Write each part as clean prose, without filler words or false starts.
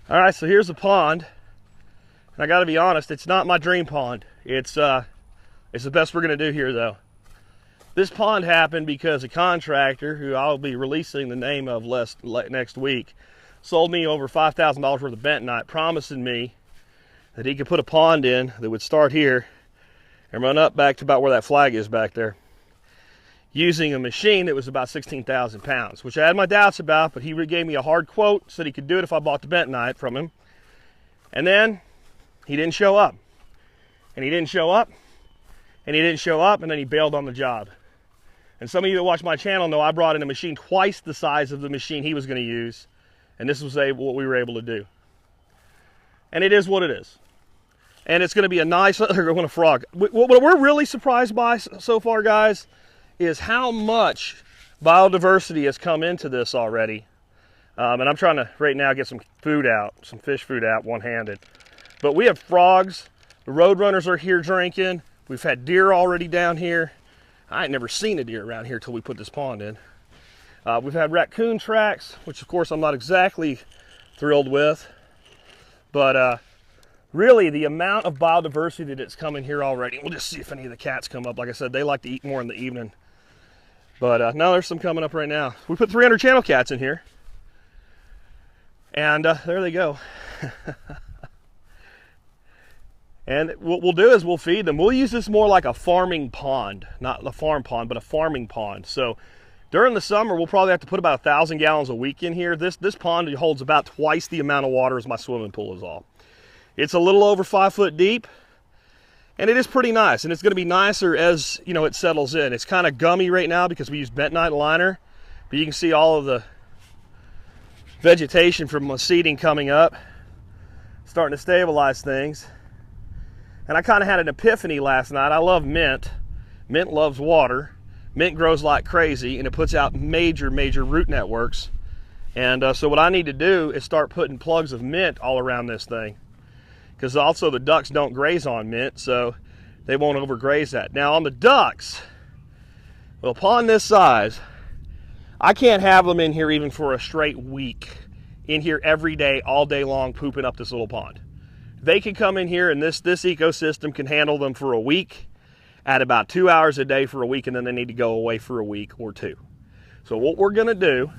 All right, so here's the pond. And I gotta be honest, it's not my dream pond. It's the best we're gonna do here though. This pond happened because a contractor, who I'll be releasing the name of next week, sold me over $5,000 worth of bentonite, promising me that he could put a pond in that would start here and run up back to about where that flag is back there, using a machine that was about 16,000 pounds, which I had my doubts about, but he gave me a hard quote, said he could do it if I bought the bentonite from him. And then he didn't show up. And he didn't show up. And he didn't show up, and then he bailed on the job. And some of you that watch my channel know I brought in a machine twice the size of the machine he was going to use, and this was what we were able to do. And it is what it is. And it's going to be a nice, they're going to frog. What we're really surprised by so far, guys, is how much biodiversity has come into this already. And I'm trying to, right now, get some food out, some fish food out one-handed. But we have frogs. The roadrunners are here drinking. We've had deer already down here. I ain't never seen a deer around here till we put this pond in. We've had raccoon tracks, which of course I'm not exactly thrilled with. But really, the amount of biodiversity that's coming here already. We'll just see if any of the cats come up. Like I said, they like to eat more in the evening. But no, there's some coming up right now. We put 300 channel cats in here. And there they go. And what we'll do is we'll feed them. We'll use this more like a farming pond. Not a farm pond, but a farming pond. So during the summer, we'll probably have to put about 1,000 gallons a week in here. This pond holds about twice the amount of water as my swimming pool is all. It's a little over 5 foot deep. And it is pretty nice. And it's going to be nicer as, you know, it settles in. It's kind of gummy right now because we use bentonite liner. But you can see all of the vegetation from the seeding coming up, starting to stabilize things. And I kind of had an epiphany last night. I love mint. Mint loves water. Mint grows like crazy, and it puts out major root networks. And so what I need to do is start putting plugs of mint all around this thing, because also the ducks don't graze on mint, so they won't overgraze that. Now on the ducks, well, upon this size, I can't have them in here even for a straight week, in here every day, all day long, pooping up this little pond. They can come in here, and this ecosystem can handle them for a week at about 2 hours a day for a week, and then they need to go away for a week or two. So what we're going to do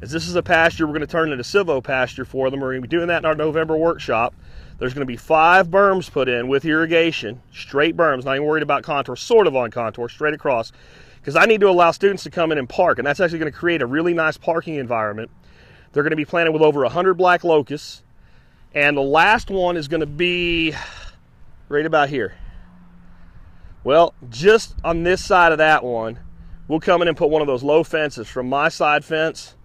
is, this is a pasture we're going to turn into silvo pasture for them. We're going to be doing that in our November workshop. There's going to be 5 berms put in with irrigation, straight berms, not even worried about contour, sort of on contour, straight across, because I need to allow students to come in and park, and that's actually going to create a really nice parking environment. They're going to be planted with over 100 black locusts. And the last one is going to be right about here. Well, just on this side of that one, we'll come in and put one of those low fences from my side fence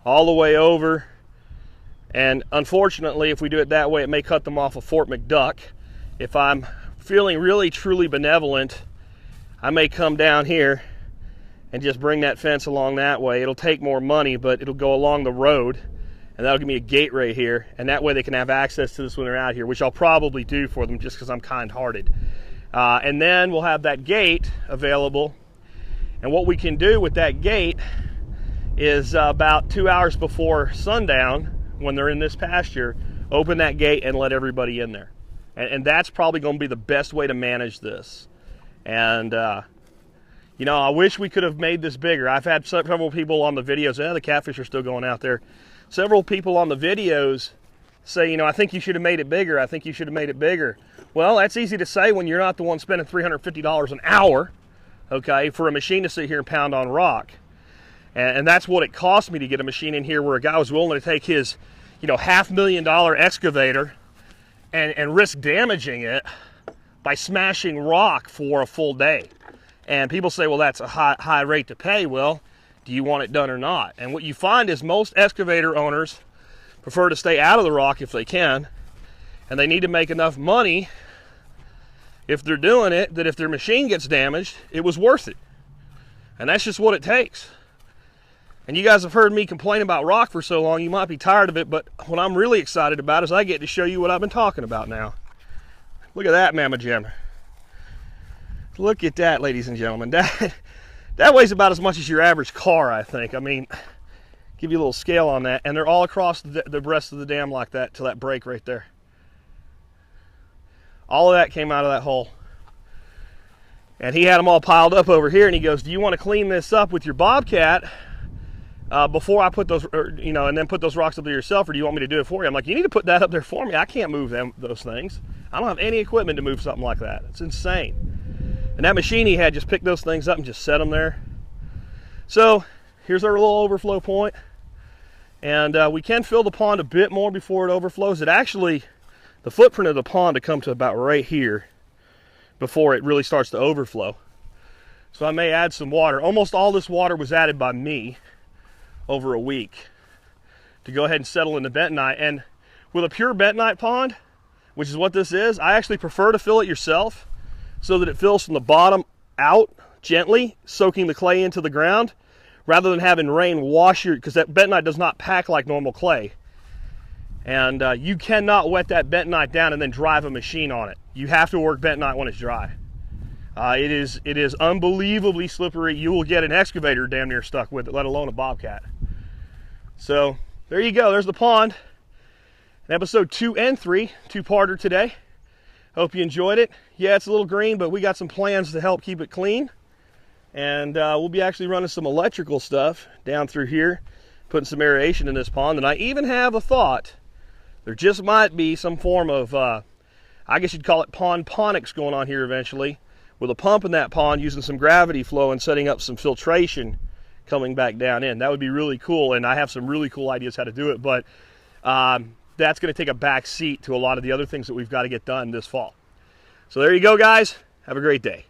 all the way over. And unfortunately, if we do it that way, it may cut them off of Fort McDuck. If I'm feeling really, truly benevolent, I may come down here and just bring that fence along that way. It'll take more money, but it'll go along the road. And that'll give me a gate right here, and that way they can have access to this when they're out here, which I'll probably do for them just because I'm kind-hearted. And then we'll have that gate available, and what we can do with that gate is about 2 hours before sundown, when they're in this pasture, open that gate and let everybody in there. And that's probably going to be the best way to manage this. And you know, I wish we could have made this bigger. I've had several people on the videos, the catfish are still going out there. Several people on the videos say, you know, I think you should have made it bigger. I think you should have made it bigger. Well, that's easy to say when you're not the one spending $350 an hour, okay, for a machine to sit here and pound on rock. And that's what it cost me to get a machine in here, where a guy was willing to take his, you know, $500,000 excavator and risk damaging it by smashing rock for a full day. And people say, well, that's a high rate to pay. Well, do you want it done or not? And what you find is most excavator owners prefer to stay out of the rock if they can, and they need to make enough money if they're doing it, that if their machine gets damaged, it was worth it. And that's just what it takes. And you guys have heard me complain about rock for so long, you might be tired of it, but what I'm really excited about is I get to show you what I've been talking about now. Look at that mamma jamma. Look at that, ladies and gentlemen. That weighs about as much as your average car, I think. I mean, Give you a little scale on that, and they're all across the rest of the dam like that to that break right there. All of that came out of that hole. And he had them all piled up over here, and he goes, do you want to clean this up with your Bobcat before I put those, and then put those rocks up there yourself, or do you want me to do it for you? I'm like, you need to put that up there for me. I can't move those things. I don't have any equipment to move something like that. It's insane. And that machine he had just picked those things up and just set them there. So here's our little overflow point. And we can fill the pond a bit more before it overflows. The footprint of the pond to come to about right here before it really starts to overflow. So I may add some water. Almost all this water was added by me over a week to go ahead and settle into bentonite. And with a pure bentonite pond, which is what this is, I actually prefer to fill it yourself so that it fills from the bottom out gently, soaking the clay into the ground, rather than having rain wash because that bentonite does not pack like normal clay. And you cannot wet that bentonite down and then drive a machine on it. You have to work bentonite when it's dry. It is unbelievably slippery. You will get an excavator damn near stuck with it, let alone a Bobcat. So there you go. There's the pond. Episode 2 and 3, two-parter today. Hope you enjoyed it. Yeah, it's a little green, but we got some plans to help keep it clean. And we'll be actually running some electrical stuff down through here, putting some aeration in this pond. And I even have a thought. There just might be some form of, I guess you'd call it pondponics going on here eventually, with a pump in that pond using some gravity flow and setting up some filtration coming back down in. That would be really cool, and I have some really cool ideas how to do it, but that's going to take a back seat to a lot of the other things that we've got to get done this fall. So there you go, guys. Have a great day.